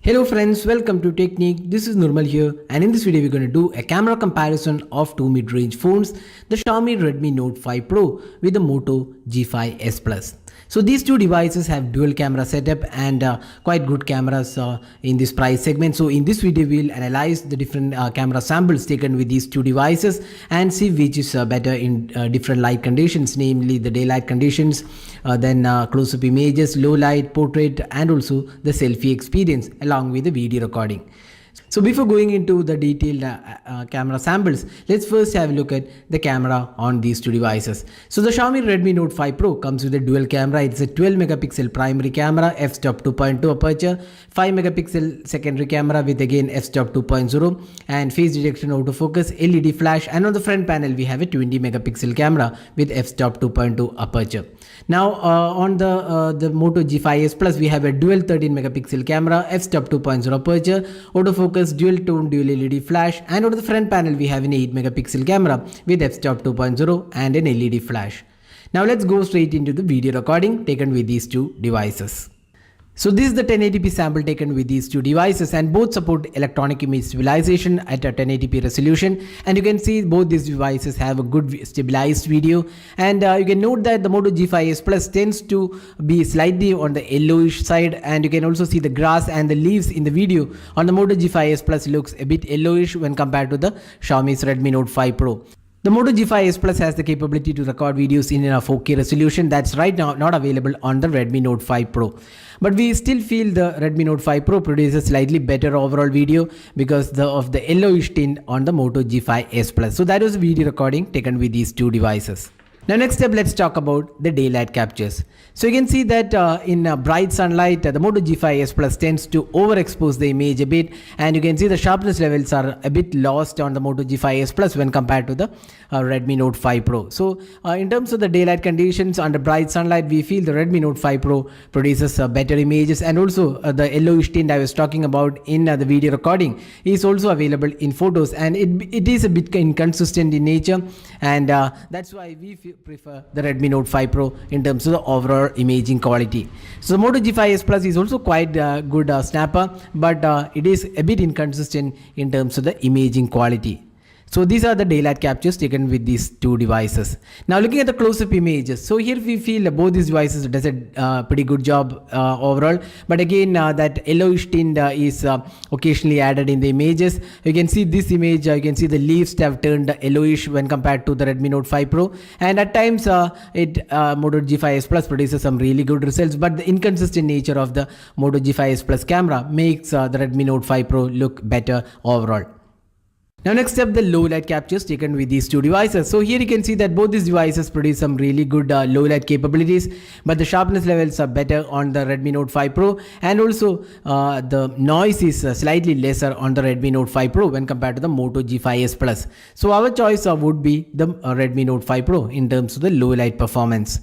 Hello friends, welcome to Technique. This is Nurmal here, and in this video we're going to do a camera comparison of two mid-range phones, the Xiaomi Redmi Note 5 Pro with the Moto G5S Plus. So these two devices have dual camera setup and quite good cameras in this price segment. So in this video we'll analyze the different camera samples taken with these two devices and see which is better in different light conditions, namely the daylight conditions, then close-up images, low light, portrait, and also the selfie experience along with the video recording. So before going into the detailed camera samples, let's first have a look at the camera on these two devices. So the Xiaomi Redmi Note 5 Pro comes with a dual camera. It's a 12 megapixel primary camera, f-stop 2.2 aperture, 5 megapixel secondary camera with again f-stop 2.0 and face detection autofocus, LED flash, and on the front panel we have a 20 megapixel camera with f-stop 2.2 aperture. Now on the Moto G5S Plus we have a dual 13 megapixel camera, f-stop 2.0 aperture, autofocus, dual tone, dual LED flash, and on the front panel we have an 8 megapixel camera with f-stop 2.0 and an LED flash. Now let's go straight into the video recording taken with these two devices. So this is the 1080p sample taken with these two devices, and both support electronic image stabilization at a 1080p resolution, and you can see both these devices have a good stabilized video. And you can note that the Moto G5S Plus tends to be slightly on the yellowish side, and you can also see the grass and the leaves in the video on the Moto G5S Plus looks a bit yellowish when compared to the Xiaomi's Redmi Note 5 Pro. The Moto G5S Plus has the capability to record videos in a 4K resolution that's right now not available on the Redmi Note 5 Pro. But we still feel the Redmi Note 5 Pro produces slightly better overall video because of the yellowish tint on the Moto G5S Plus. So that was a video recording taken with these two devices. Now next up, let's talk about the daylight captures. So you can see that in bright sunlight, the Moto G5S Plus tends to overexpose the image a bit, and you can see the sharpness levels are a bit lost on the Moto G5S Plus when compared to the Redmi Note 5 Pro. So in terms of the daylight conditions under bright sunlight, we feel the Redmi Note 5 Pro produces better images, and also the yellowish tint I was talking about in the video recording is also available in photos, and it is a bit inconsistent in nature, and that's why we prefer the Redmi Note 5 Pro in terms of the overall imaging quality. So the Moto G5S Plus is also quite good snapper, but it is a bit inconsistent in terms of the imaging quality. So these are the daylight captures taken with these two devices. Now looking at the close-up images, so here we feel both these devices does a pretty good job overall, but again that yellowish tint is occasionally added in the images. You can see this image, you can see the leaves have turned yellowish when compared to the Redmi Note 5 Pro, and at times Moto G5S Plus produces some really good results, but the inconsistent nature of the Moto G5S Plus camera makes the Redmi Note 5 Pro look better overall. Now next up, the low light captures taken with these two devices. So here you can see that both these devices produce some really good low light capabilities, but the sharpness levels are better on the Redmi Note 5 Pro, and also the noise is slightly lesser on the Redmi Note 5 Pro when compared to the Moto G5S Plus. So our choice would be the Redmi Note 5 Pro in terms of the low light performance.